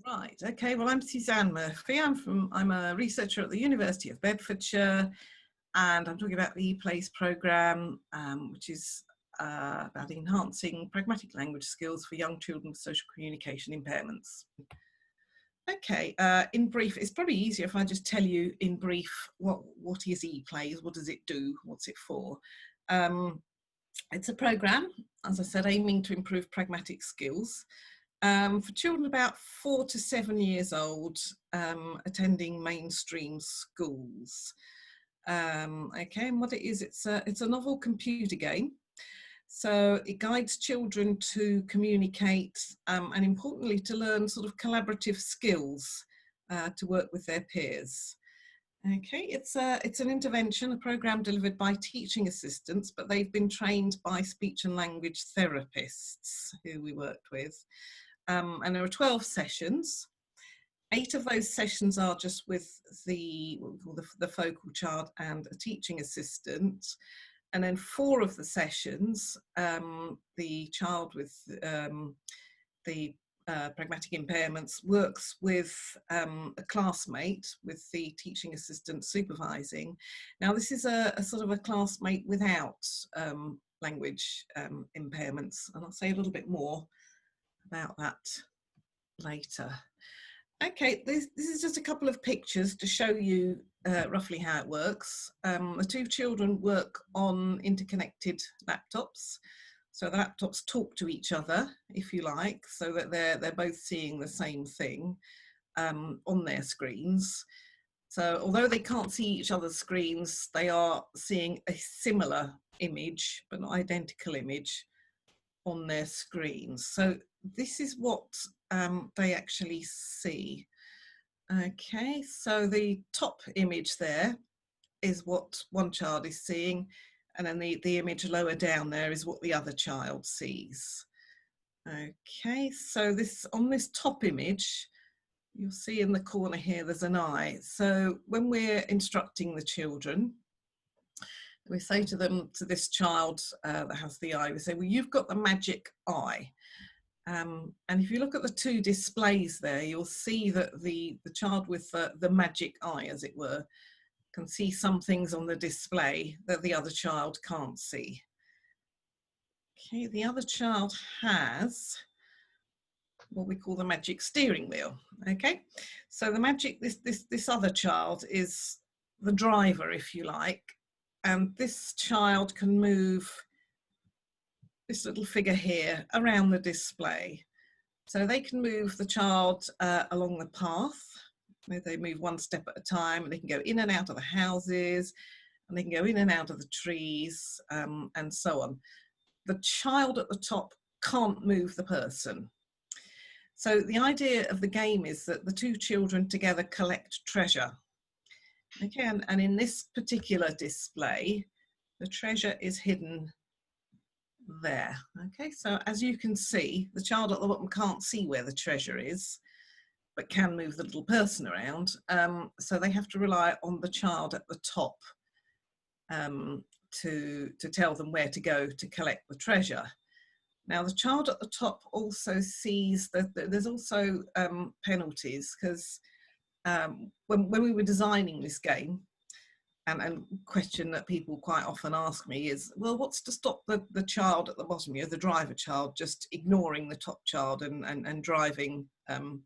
Right, okay, well, I'm Suzanne Murphy. I'm a researcher at the University of Bedfordshire, and I'm talking about the ePlace programme, which is about enhancing pragmatic language skills for young children with social communication impairments. Okay, in brief, it's probably easier if I just tell you in brief what is ePlace, what does it do, what's it for. It's a programme, as I said, aiming to improve pragmatic skills. For children about 4 to 7 years old, attending mainstream schools. Okay, and what it is, it's a novel computer game. So it guides children to communicate and importantly to learn sort of collaborative skills to work with their peers. Okay, it's an intervention, a programme delivered by teaching assistants, but they've been trained by speech and language therapists who we worked with. And there are 12 sessions. 8 of those sessions are just with the focal child and a teaching assistant. And then 4 of the sessions, the child with the pragmatic impairments works with a classmate with the teaching assistant supervising. Now this is a sort of a classmate without language impairments, and I'll say a little bit more about that later. Okay, this is just a couple of pictures to show you roughly how it works. The 2 children work on interconnected laptops. So the laptops talk to each other, if you like, so that they're both seeing the same thing on their screens. So although they can't see each other's screens, they are seeing a similar image, but not identical image on their screens. So this is what they actually see. Okay, so the top image there is what one child is seeing, and then the image lower down there is what the other child sees. Okay, so on this top image, you'll see in the corner here there's an eye. So when we're instructing the children, we say to them, to this child that has the eye, we say, well, you've got the magic eye. And if you look at the 2 displays there, you'll see that the child with the magic eye, as it were, can see some things on the display that the other child can't see. Okay, the other child has what we call the magic steering wheel. Okay, so the magic, this other child is the driver, if you like, and this child can move this little figure here around the display. So they can move the child along the path. They move one step at a time, and they can go in and out of the houses, and they can go in and out of the trees, and so on. The child at the top can't move the person. So the idea of the game is that the 2 children together collect treasure. Okay, and in this particular display, the treasure is hidden there. Okay, so as you can see, the child at the bottom can't see where the treasure is, but can move the little person around. So they have to rely on the child at the top to tell them where to go to collect the treasure. Now the child at the top also sees that there's also penalties, because when we were designing this game, and question that people quite often ask me is, well, what's to stop the child at the bottom, the driver child, just ignoring the top child and driving the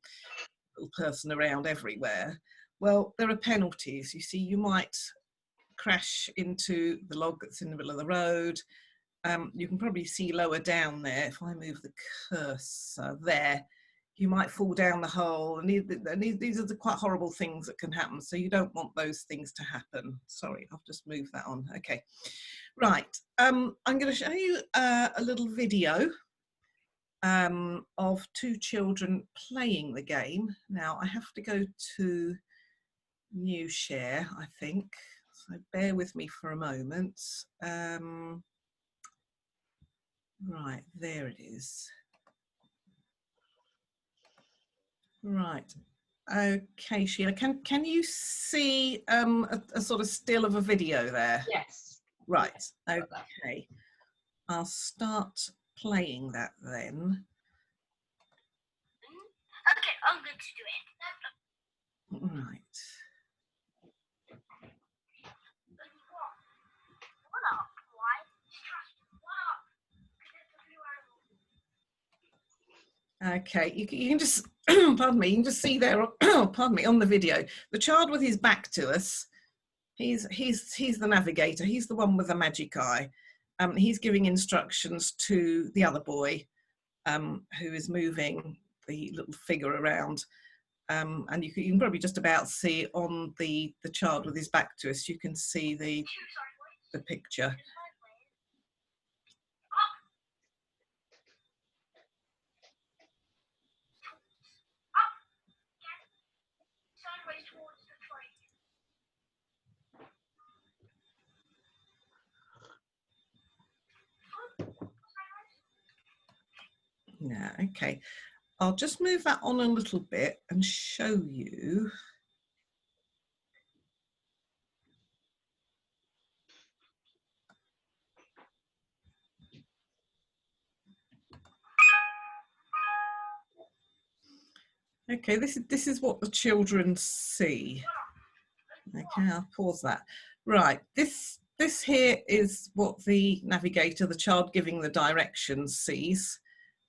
little person around everywhere? Well, there are penalties. You see, you might crash into the log that's in the middle of the road. You can probably see lower down there, if I move the cursor there, you might fall down the hole, and these are the quite horrible things that can happen, so you don't want those things to happen. Sorry, I'll just move that on. Okay, right, I'm going to show you a little video of 2 children playing the game. Now I have to go to new share, I think, so bear with me for a moment. Right, there it is. Right. Okay, Sheila, can you see a sort of still of a video there? Yes. Right. Okay. I'll start playing that then. Okay, I'm going to do it. Right. What up? Why? What up? Okay, you can just, pardon me, you can just see there, pardon me, on the video, the child with his back to us, he's the navigator, he's the one with the magic eye. He's giving instructions to the other boy who is moving the little figure around. And you can probably just about see on the child with his back to us, you can see the picture. Yeah, okay. I'll just move that on a little bit and show you. Okay, this is what the children see. Okay, I'll pause that. Right, this here is what the navigator, the child giving the directions, sees.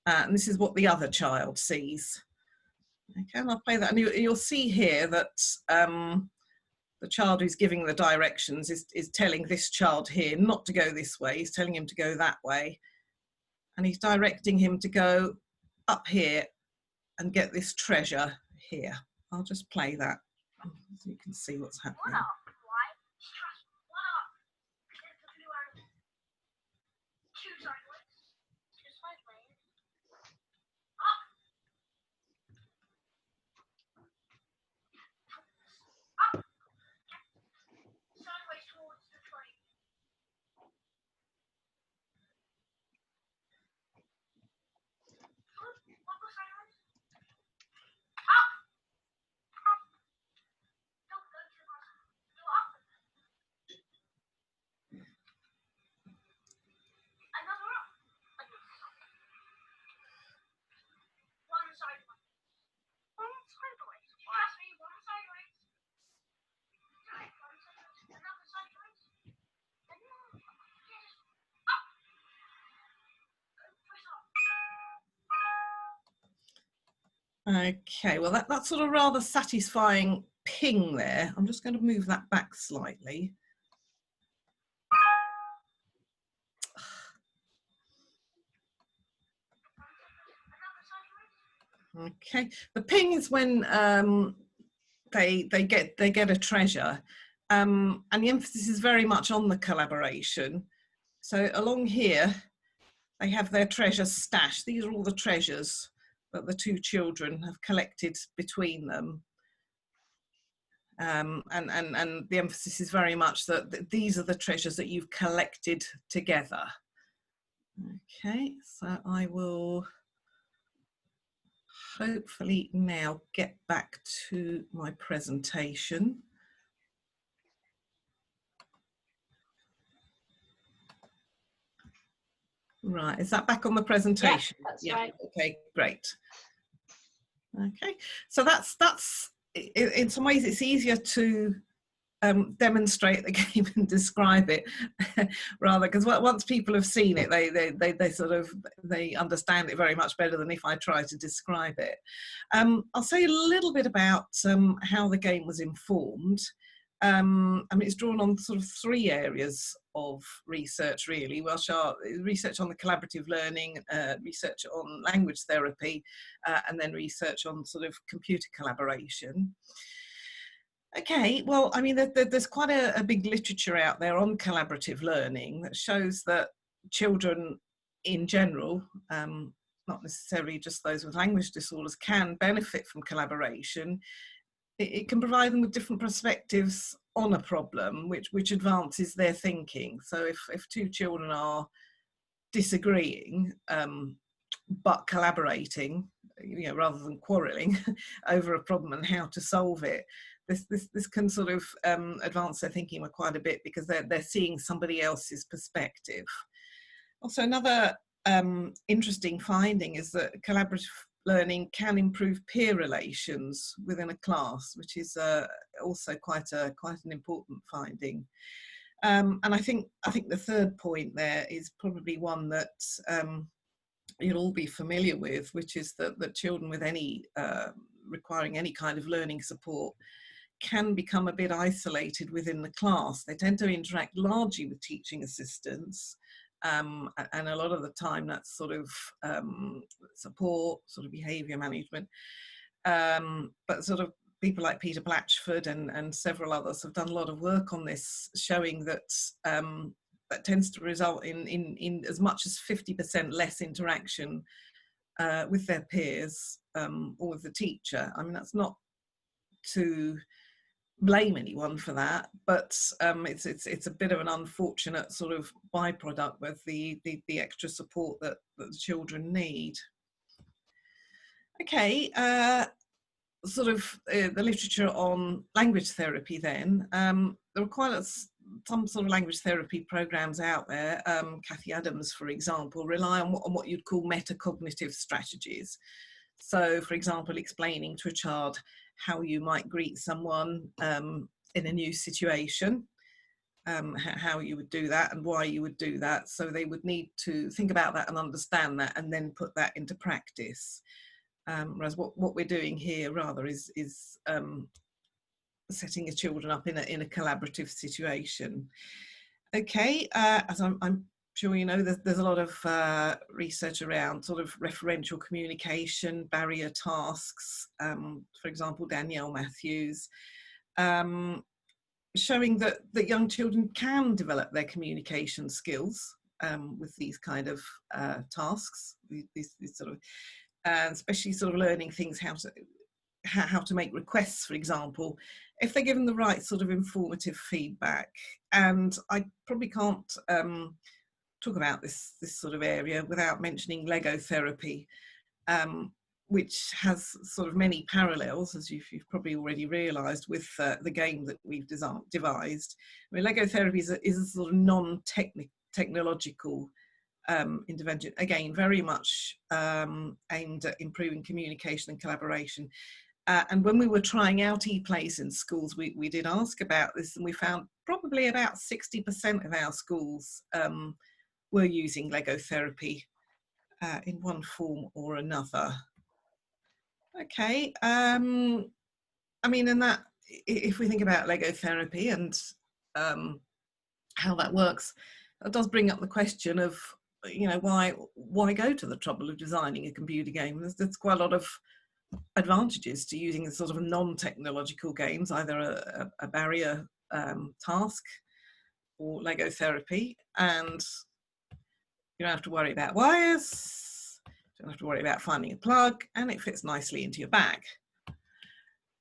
And this is what the other child sees. Okay, and I'll play that. And you'll see here that the child who's giving the directions is telling this child here not to go this way. He's telling him to go that way. And he's directing him to go up here and get this treasure here. I'll just play that so you can see what's happening. What up? Why? What up? There's a blue arrow. Two sideways. Two sideways. Up. Up. Sideways towards the train. What was sideways? Up. Up. Don't go too much. Go up. Another up. One sideways. One sideways. Trust me, one sideways. One sideways. Another sideways. Yes. Up. Push up. Okay, well that's sort of rather satisfying ping there. I'm just going to move that back slightly. Okay, the ping is when they get a treasure, and the emphasis is very much on the collaboration. So along here, they have their treasures stashed. These are all the treasures that the two children have collected between them. And the emphasis is very much that these are the treasures that you've collected together. Okay, so I will hopefully now get back to my presentation. Right, is that back on the presentation? Yeah, that's right. Okay, great. Okay, so that's in some ways it's easier to demonstrate the game and describe it rather, because once people have seen it, they sort of understand it very much better than if I try to describe it. I'll say a little bit about how the game was informed. I mean, it's drawn on sort of three areas of research, really. Which are research on the collaborative learning, research on language therapy, and then research on sort of computer collaboration. Okay, well, I mean, there's quite a big literature out there on collaborative learning that shows that children in general, not necessarily just those with language disorders, can benefit from collaboration. It can provide them with different perspectives on a problem, which advances their thinking. So if two children are disagreeing, but collaborating, you know, rather than quarrelling over a problem and how to solve it, this can sort of advance their thinking quite a bit, because they're seeing somebody else's perspective. Also, another interesting finding is that collaborative learning can improve peer relations within a class, which is also quite an important finding. And I think the third point there is probably one that you'll all be familiar with, which is that children with any requiring any kind of learning support can become a bit isolated within the class. They tend to interact largely with teaching assistants, and a lot of the time that's sort of support, sort of behaviour management. But sort of people like Peter Blatchford and several others have done a lot of work on this, showing that that tends to result in as much as 50% less interaction with their peers or with the teacher. I mean, that's not to blame anyone for that, but it's a bit of an unfortunate sort of byproduct with the extra support that the children need. Okay, sort of the literature on language therapy then. There are quite some sort of language therapy programs out there. Kathy Adams, for example, rely on what you'd call metacognitive strategies. So, for example, explaining to a child how you might greet someone in a new situation, how you would do that and why you would do that. So they would need to think about that and understand that and then put that into practice. Whereas what we're doing here rather is setting the children up in a collaborative situation. Okay, as I'm sure you know, there's a lot of research around sort of referential communication, barrier tasks. For example, Danielle Matthews, showing that young children can develop their communication skills with these kind of tasks, these sort of, especially sort of learning things how to make requests, for example, if they're given the right sort of informative feedback. And I probably can't talk about this sort of area without mentioning Lego therapy, which has sort of many parallels, as you've probably already realised, with the game that we've devised. I mean, Lego therapy is a sort of non-technological intervention, again, very much aimed at improving communication and collaboration. And when we were trying out e-plays in schools, we did ask about this, and we found probably about 60% of our schools were using Lego therapy in one form or another. Okay, I mean, and that, if we think about Lego therapy and how that works, that does bring up the question of, you know, why go to the trouble of designing a computer game? There's quite a lot of advantages to using sort of non-technological games, either a barrier task or Lego therapy, and you don't have to worry about wires, you don't have to worry about finding a plug, and it fits nicely into your bag.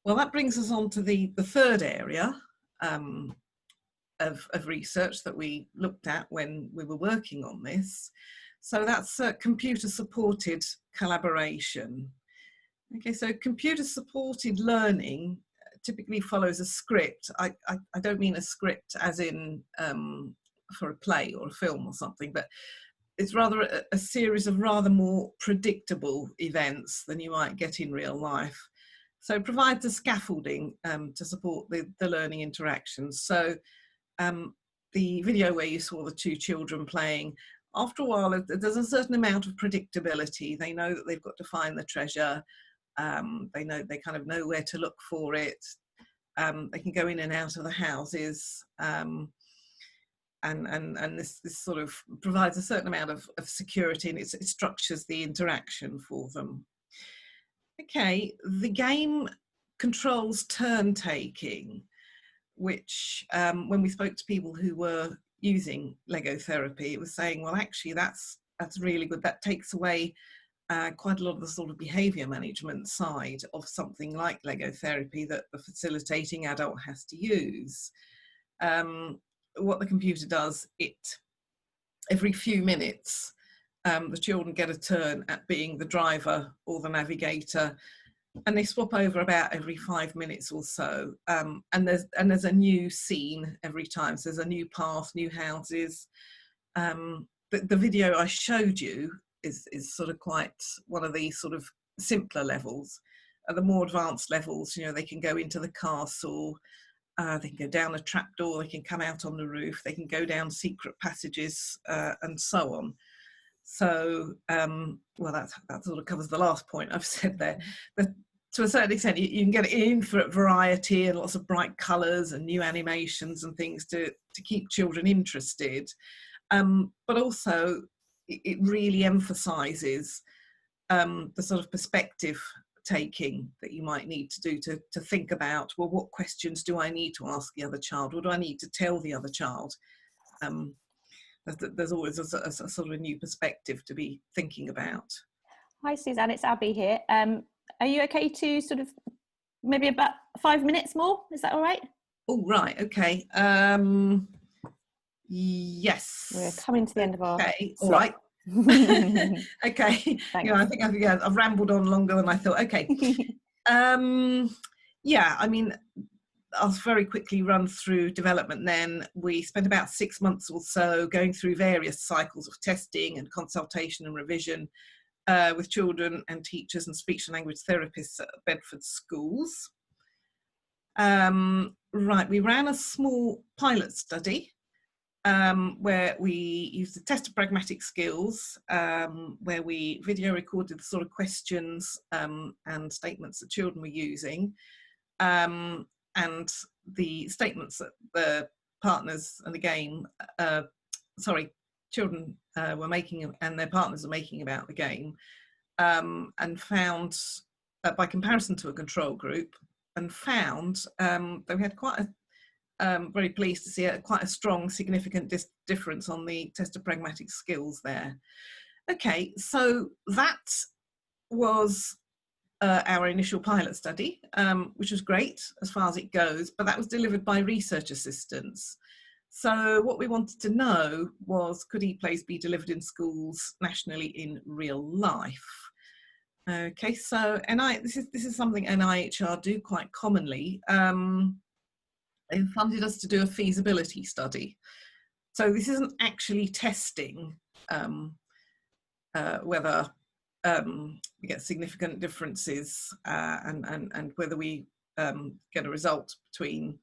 Well, that brings us on to the third area of research that we looked at when we were working on this. So that's computer-supported collaboration. Okay, so computer-supported learning typically follows a script. I don't mean a script as in for a play or a film or something, but it's rather a series of rather more predictable events than you might get in real life. So it provides a scaffolding to support the learning interactions. So the video where you saw the two children playing, after a while, there's a certain amount of predictability. They know that they've got to find the treasure. They kind of know where to look for it. They can go in and out of the houses, and this sort of provides a certain amount of security, and it structures the interaction for them. Okay, the game controls turn taking, which when we spoke to people who were using Lego therapy, it was saying, well, actually that's really good. That takes away quite a lot of the sort of behaviour management side of something like Lego therapy that the facilitating adult has to use. What the computer does, every few minutes, the children get a turn at being the driver or the navigator, and they swap over about every 5 minutes or so. And there's a new scene every time. So there's a new path, new houses. The video I showed you is sort of quite one of these sort of simpler levels. At the more advanced levels, you know, they can go into the castle, they can go down a trapdoor, they can come out on the roof, they can go down secret passages, and so on. So, well, that sort of covers the last point I've said there. But to a certain extent, you can get infinite variety and lots of bright colours and new animations and things to keep children interested. But also, it really emphasises the sort of perspective taking that you might need to do to think about, well, what questions do I need to ask the other child? What do I need to tell the other child? There's always a sort of a new perspective to be thinking about. Hi Suzanne, it's Abby here. Are you okay to sort of maybe about 5 minutes more? Is that all right? Oh, right, okay. Yes. We're coming to the end of our all right. Okay. Thanks. I think I've rambled on longer than I thought. Okay. Yeah, I mean, I'll very quickly run through development then. We spent about 6 months or so going through various cycles of testing and consultation and revision with children and teachers and speech and language therapists at Bedford schools. Right, we ran a small pilot study where we used the test of pragmatic skills, where we video recorded the sort of questions and statements that children were using, and the statements that the partners and the game, children were making and their partners were making about the game, and found, by comparison to a control group, and found that we had quite a very pleased to see quite a strong, significant difference on the test of pragmatic skills there. Okay, so that was our initial pilot study, which was great as far as it goes, but that was delivered by research assistants. So what we wanted to know was, could ePlays be delivered in schools nationally in real life? Okay, so this is something NIHR do quite commonly. They funded us to do a feasibility study. So this isn't actually testing whether we get significant differences and whether we get a result between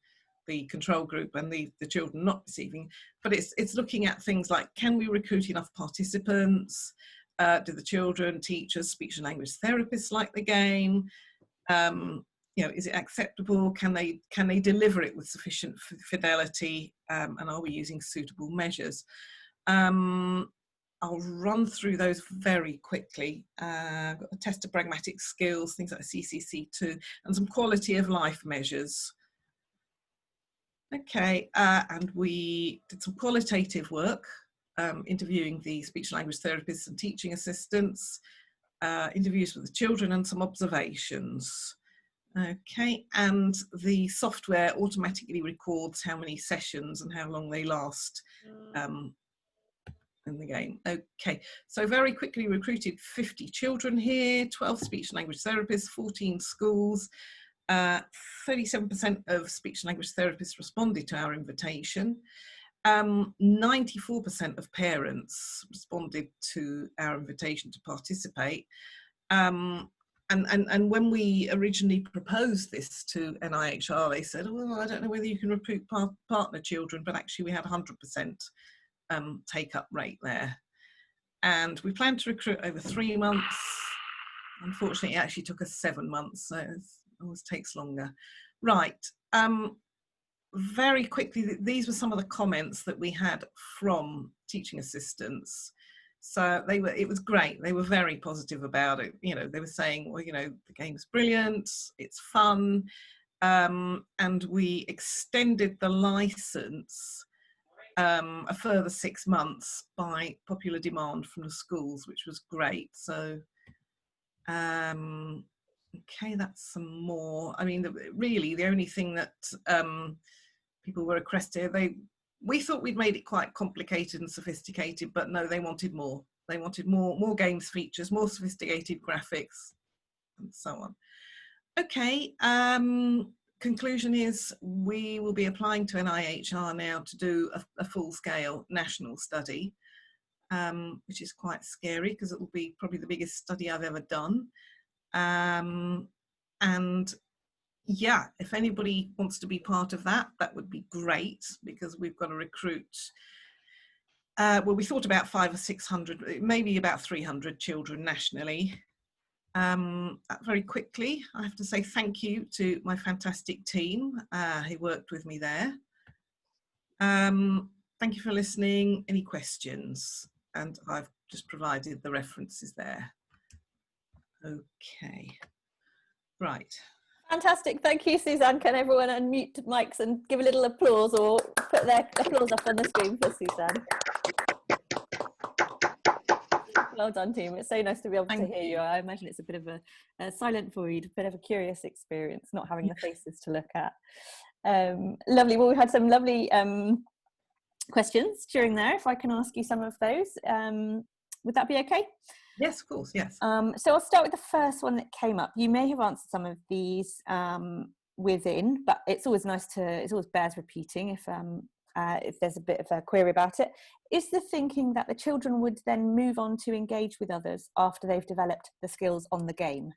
the control group and the children not receiving, but it's looking at things like, can we recruit enough participants? Do the children, teachers, speech and language therapists like the game? Is it acceptable? Can they deliver it with sufficient fidelity? And are we using suitable measures? I'll run through those very quickly. Got a test of pragmatic skills, things like CCC2, and some quality of life measures. Okay, and we did some qualitative work, interviewing the speech and language therapists and teaching assistants, interviews with the children, and some observations. Okay, and the software automatically records how many sessions and how long they last in the game. Okay, so very quickly recruited 50 children here, 12 speech and language therapists, 14 schools. 37% of speech and language therapists responded to our invitation. 94% of parents responded to our invitation to participate. And when we originally proposed this to NIHR, they said, well, I don't know whether you can recruit partner children, but actually we had 100% take-up rate there. And we planned to recruit over 3 months. Unfortunately, it actually took us 7 months, so it always takes longer. Right, very quickly, these were some of the comments that we had from teaching assistants. So it was great. They were very positive about it. They were saying, well, the game's brilliant, it's fun. And we extended the license a further 6 months by popular demand from the schools, which was great. So, okay, that's some more. I mean, really, the only thing that people were requesting, we thought we'd made it quite complicated and sophisticated, but no, they wanted more. They wanted more games features, more sophisticated graphics, and so on. Okay, conclusion is we will be applying to NIHR now to do a full-scale national study, which is quite scary because it will be probably the biggest study I've ever done. And yeah, if anybody wants to be part of that, that would be great, because we've got to recruit. Well, we thought about 500 or 600, maybe about 300 children nationally. Very quickly, I have to say thank you to my fantastic team who worked with me there. Thank you for listening. Any questions? And I've just provided the references there. Okay, right. Fantastic. Thank you, Suzanne. Can everyone unmute mics and give a little applause, or put their applause up on the screen for Suzanne? Well done, team. It's so nice to be able to hear you. I imagine it's a bit of a silent void, a bit of a curious experience, not having the faces to look at. Lovely. Well, we had some lovely questions during there. If I can ask you some of those, would that be okay? Yes, of course, yes. So I'll start with the first one that came up. You may have answered some of these within, but it's always nice to, it always bears repeating if there's a bit of a query about it. Is the thinking that the children would then move on to engage with others after they've developed the skills on the game?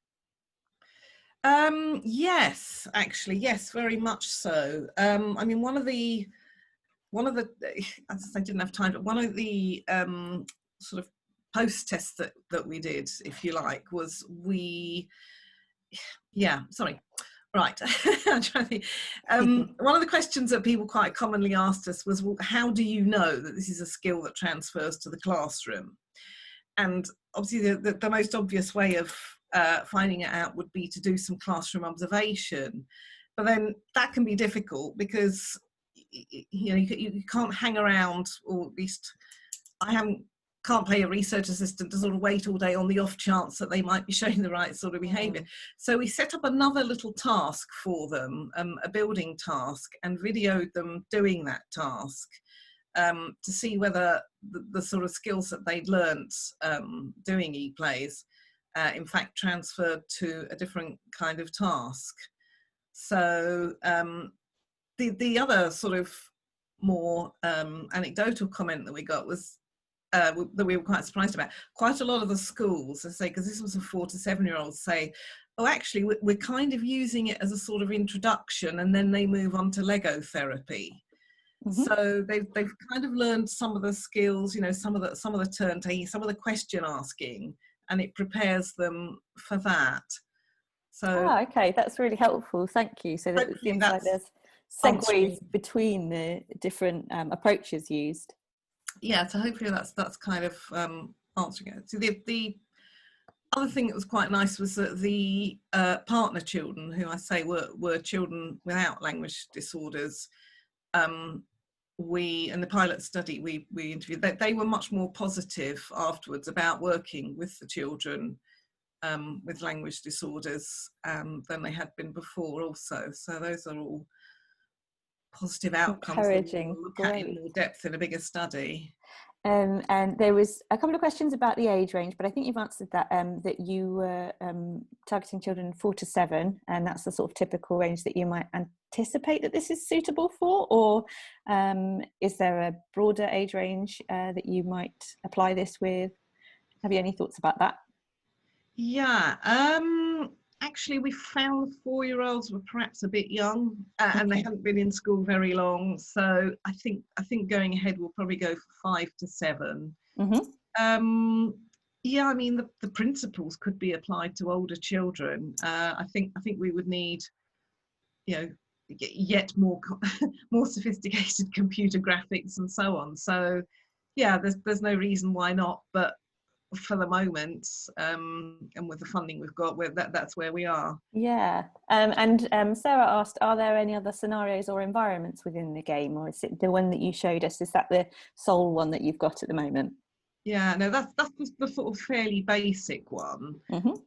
Yes, actually, yes, very much so. I mean, one of the, as I didn't have time, but one of the sort of post tests that we did, if you like, was right. I'm trying to think. One of the questions that people quite commonly asked us was, well, how do you know that this is a skill that transfers to the classroom? And obviously the most obvious way of finding it out would be to do some classroom observation. But then that can be difficult, because you can't hang around, or at least I can't pay a research assistant to sort of wait all day on the off chance that they might be showing the right sort of behaviour. So we set up another little task for them, a building task, and videoed them doing that task to see whether the sort of skills that they'd learnt doing e-plays in fact transferred to a different kind of task. So the other sort of more anecdotal comment that we got was that we were quite surprised about. Quite a lot of the schools, I say, because this was a 4 to 7 year olds, say, oh, actually, we're kind of using it as a sort of introduction, and then they move on to Lego therapy. So they've kind of learned some of the skills, some of the turn taking, some of the question asking, and it prepares them for that. So okay, that's really helpful. Thank you. So that it seems like there's segues between the different approaches used. Yeah, so hopefully that's kind of answering it. So the other thing that was quite nice was that the partner children, who I say were children without language disorders, in the pilot study we interviewed, they were much more positive afterwards about working with the children with language disorders than they had been before also. So those are all positive outcomes encouraging. That we'll look at in more depth in a bigger study. And there was a couple of questions about the age range, but I think you've answered that, that you were targeting children 4 to 7, and that's the sort of typical range that you might anticipate that this is suitable for, or is there a broader age range that you might apply this with? Have you any thoughts about that? Yeah, actually we found 4-year-olds were perhaps a bit young, and they hadn't been in school very long, so I think going ahead we'll probably go for 5 to 7. Yeah, I mean the principles could be applied to older children. I think we would need yet more sophisticated computer graphics and so on. So yeah, there's no reason why not, but for the moment, and with the funding we've got, that's where we are. Yeah, and Sarah asked, are there any other scenarios or environments within the game, or is it the one that you showed us, is that the sole one that you've got at the moment? Yeah, no, that's the sort of fairly basic one.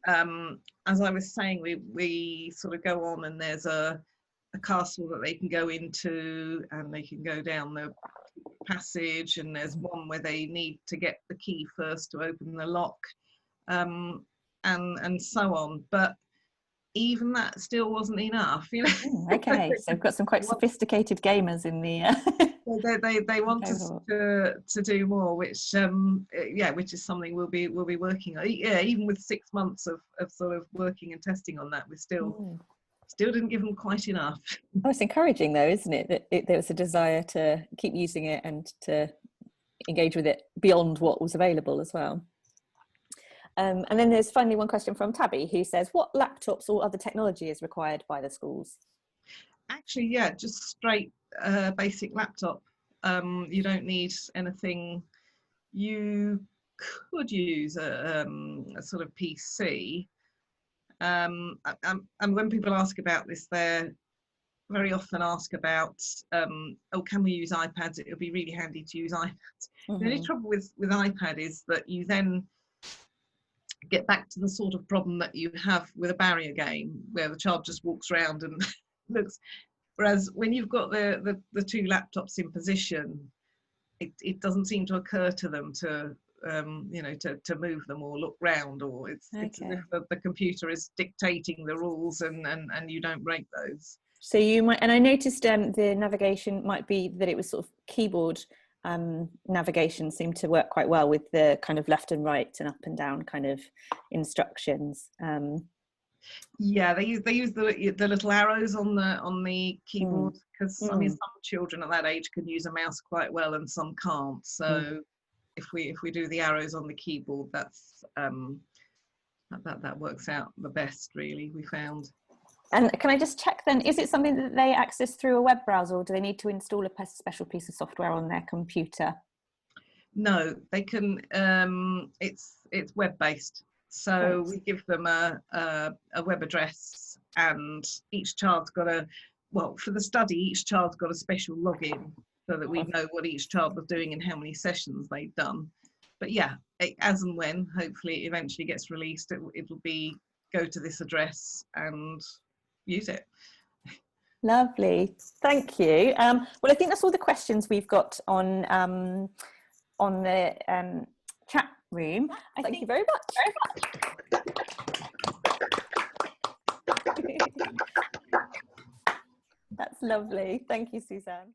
As I was saying, we sort of go on, and there's a castle that they can go into, and they can go down the passage, and there's one where they need to get the key first to open the lock, and so on. But even that still wasn't enough, you know. Okay, so we've got some quite sophisticated gamers in the They want us cohort. to do more, which yeah, which is something we'll be working on. Yeah, even with 6 months of sort of working and testing on that, we still didn't give them quite enough. Oh, it's encouraging though, isn't it, that there was a desire to keep using it and to engage with it beyond what was available as well. And then there's finally one question from Tabby, who says, what laptops or other technology is required by the schools? Actually, yeah, just straight basic laptop. You don't need anything. You could use a sort of PC. And when people ask about this, they're very often ask about, oh, can we use iPads? It would be really handy to use iPads. The only trouble with iPad is that you then get back to the sort of problem that you have with a barrier game, where the child just walks around and looks. Whereas when you've got the two laptops in position, it doesn't seem to occur to them to you know, to move them or look round, or it's as if the computer is dictating the rules and you don't break those. So you might, and I noticed the navigation might be that it was sort of keyboard navigation seemed to work quite well with the kind of left and right and up and down kind of instructions. Yeah, they use the little arrows on the keyboard, because I mean, some children at that age can use a mouse quite well and some can't. So if we do the arrows on the keyboard, that's that works out the best, really, we found. And can I just check then, is it something that they access through a web browser, or do they need to install a special piece of software on their computer? No, they can, it's web-based. So we give them a web address, and each child's got for the study, each child's got a special login, so that we know what each child was doing and how many sessions they've done. But yeah, as and when, hopefully, it eventually gets released, it'll be go to this address and use it. Lovely, thank you. Well, I think that's all the questions we've got on the chat room. Thank you very much. That's lovely. Thank you, Suzanne.